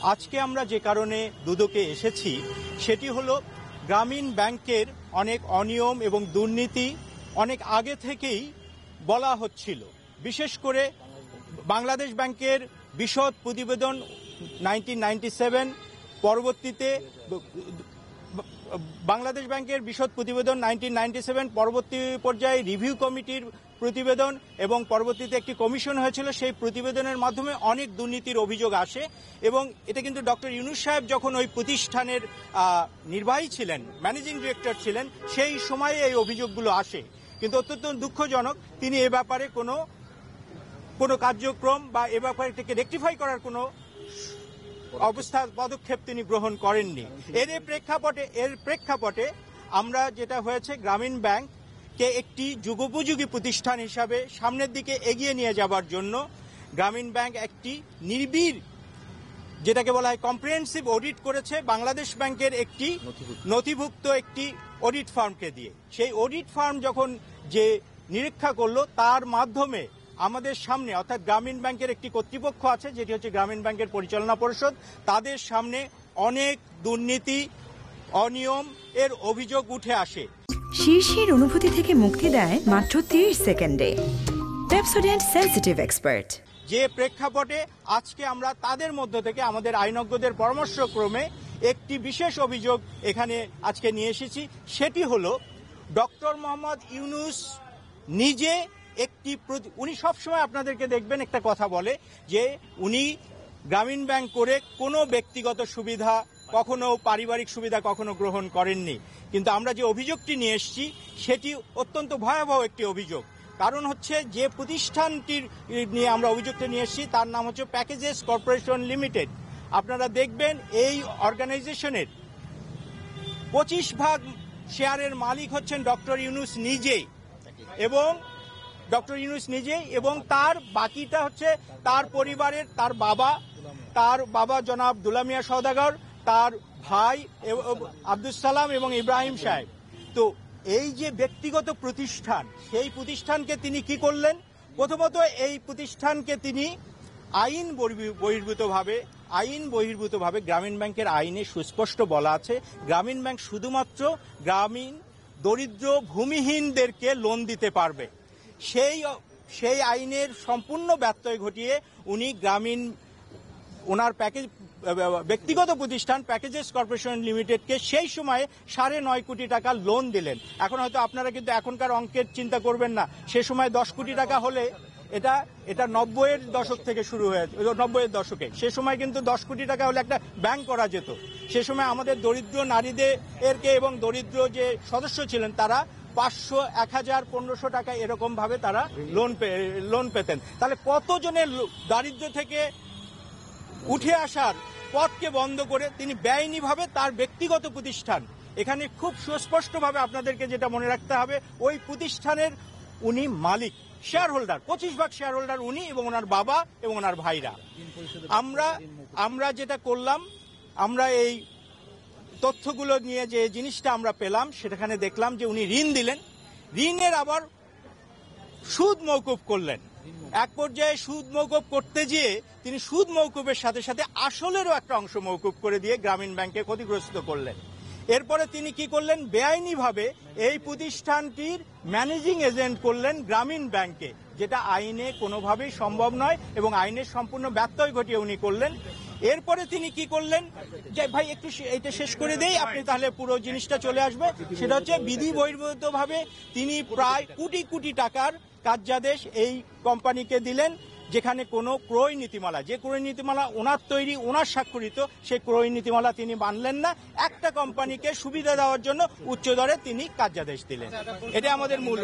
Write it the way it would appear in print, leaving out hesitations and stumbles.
আজকে আমরা যে কারণে দুদকে এসেছি সেটি হলো গ্রামীণ ব্যাংকের অনেক অনিয়ম এবং দুর্নীতি অনেক আগে থেকেই বলা হচ্ছিল। বিশেষ করে বাংলাদেশ ব্যাংকের বিশদ প্রতিবেদন 1997 পরবর্তীতে বাংলাদেশ ব্যাংকের বিশদ প্রতিবেদন 1997 পরবর্তী পর্যায়ে রিভিউ কমিটির প্রতিবেদন এবং পরবর্তীতে একটি কমিশন হয়েছিল। সেই প্রতিবেদনের মাধ্যমে অনেক দুর্নীতির অভিযোগ আসে এবং এটা কিন্তু ডক্টর ইউনূস সাহেব যখন ওই প্রতিষ্ঠানের নির্বাহী ছিলেন, ম্যানেজিং ডিরেক্টর ছিলেন, সেই সময়ে এই অভিযোগগুলো আসে। কিন্তু অত্যন্ত দুঃখজনক তিনি এ ব্যাপারে কোনো কার্যক্রম বা এ ব্যাপারে থেকে রেকটিফাই করার কোনো পদক্ষেপ তিনি গ্রহণ করেননি। এর প্রেক্ষাপটে আমরা যেটা হয়েছে, গ্রামীণ ব্যাংককে একটি যুগোপযোগী প্রতিষ্ঠান হিসাবে সামনের দিকে এগিয়ে নিয়ে যাবার জন্য গ্রামীণ ব্যাংক একটি নির্বিড়, যেটাকে বলা হয় কম্প্রিহেনসিভ অডিট করেছে বাংলাদেশ ব্যাংকের একটি নথিভুক্ত একটি অডিট ফার্মকে দিয়ে। সেই অডিট ফার্ম যখন যে নিরীক্ষা করলো, তার মাধ্যমে আমাদের সামনে, অর্থাৎ গ্রামীণ ব্যাংকের একটি কর্তৃপক্ষ আছে যেটি হচ্ছে গ্রামীণ ব্যাংকের পরিচালনা পরিষদ, তাদের সামনে অনেক দুর্নীতি অনিয়ম এর অভিযোগ উঠে আসে। শীর্ষের অনুভূতি থেকে মুক্তি দেয় মাত্র 30 সেকেন্ডে পেপসোডেন্ট সেনসিটিভ এক্সপার্ট। যে প্রেক্ষাপটে আজকে আমরা তাদের মধ্য থেকে আমাদের আইনজ্ঞদের পরামর্শক্রমে একটি বিশেষ অভিযোগ এখানে আজকে নিয়ে এসেছি। সেটি হলো ডক্টর মোহাম্মদ ইউনূস নিজে উনি সবসময় আপনাদেরকে দেখবেন একটা কথা বলে যে উনি গ্রামীণ ব্যাংক করে কোনো ব্যক্তিগত সুবিধা, কখনো পারিবারিক সুবিধা কখনো গ্রহণ করেননি। কিন্তু আমরা যে অভিযোগটি নিয়ে এসেছি সেটি অত্যন্ত ভয়াবহ একটি অভিযোগ। কারণ হচ্ছে যে প্রতিষ্ঠানটির নিয়ে আমরা অভিযোগটা নিয়ে এসেছি তার নাম হচ্ছে প্যাকেজেস কর্পোরেশন লিমিটেড। আপনারা দেখবেন এই অর্গানাইজেশনের 25% শেয়ারের মালিক হচ্ছেন ডক্টর ইউনূস নিজেই এবং তার বাকিটা হচ্ছে তার পরিবারের, তার বাবা জনাব দুলা মিয়া সওদাগর, তার ভাই আব্দুল সালাম এবং ইব্রাহিম সাহেব। তো এই যে ব্যক্তিগত প্রতিষ্ঠান, সেই প্রতিষ্ঠানকে তিনি কি করলেন? প্রথমত এই প্রতিষ্ঠানকে তিনি আইন বহির্ভূতভাবে গ্রামীণ ব্যাংকের আইনে সুস্পষ্ট বলা আছে গ্রামীণ ব্যাংক শুধুমাত্র গ্রামীণ দরিদ্র ভূমিহীনদেরকে লোন দিতে পারবে। সেই আইনের সম্পূর্ণ ব্যত্যয় ঘটিয়ে উনি ওনার ব্যক্তিগত প্রতিষ্ঠান প্যাকেজেস কর্পোরেশন লিমিটেডকে সেই সময়ে 9.5 কোটি টাকা লোন দিলেন। এখন হয়তো আপনারা কিন্তু এখনকার অঙ্কের চিন্তা করবেন না, সে সময় 10 কোটি টাকা হলে এটা 90-এর দশক থেকে শুরু হয়েছে, 90-এর দশকে। সে সময় কিন্তু 10 কোটি টাকা হলে একটা ব্যাংক করা যেত। সে সময় আমাদের দরিদ্র নারীদেরকে এবং দরিদ্র যে সদস্য ছিলেন তারা 500, 1000, 1500 টাকা এরকম ভাবে তারা লোন পেতেন। তাহলে কতজনের দারিদ্র্য থেকে উঠে আসার পথকে বন্ধ করে তিনি বেআইনিভাবে তার ব্যক্তিগত প্রতিষ্ঠান, এখানে খুব সুস্পষ্টভাবে আপনাদেরকে যেটা মনে রাখতে হবে, ওই প্রতিষ্ঠানের উনি মালিক, শেয়ার হোল্ডার, 25% শেয়ার হোল্ডার উনি এবং ওনার বাবা এবং ওনার ভাইরা। আমরা যেটা করলাম, আমরা এই তথ্যগুলো নিয়ে যে জিনিসটা আমরা পেলাম সেখানে দেখলাম যে উনি ঋণ দিলেন, ঋণের আবার সুদ মওকুফ করলেন। এক পর্যায়ে সুদ মওকুফ করতে গিয়ে তিনি সুদ মওকুফের সাথে সাথে আসলেরও একটা অংশ মওকুফ করে দিয়ে গ্রামীণ ব্যাংকে ক্ষতিগ্রস্ত করলেন। এরপরে তিনি কি করলেন? বেআইনিভাবে এই প্রতিষ্ঠানটির ম্যানেজিং এজেন্ট করলেন গ্রামীণ ব্যাংকে, যেটা আইনে কোনোভাবেই সম্ভব নয় এবং আইনের সম্পূর্ণ ব্যত্যয় ঘটিয়ে উনি করলেন। এরপরে তিনি কি করলেন যে ভাই একটু এটা শেষ করে দেই, আপনি তাহলে পুরো জিনিসটা চলে আসবে। সেটা হচ্ছে বিধি বহির্ভূতভাবে তিনি প্রায় কোটি কোটি টাকার কার্যাদেশ এই কোম্পানিকে দিলেন, যেখানে কোনো ক্রয় নীতিমালা, যে ক্রয় নীতিমালা ওনার তৈরি, ওনার স্বাক্ষরিত, সেই ক্রয় নীতিমালা তিনি মানলেন না। একটা কোম্পানিকে সুবিধা দেওয়ার জন্য উচ্চ দরে তিনি কার্যাদেশ দিলেন। এটা আমাদের মূল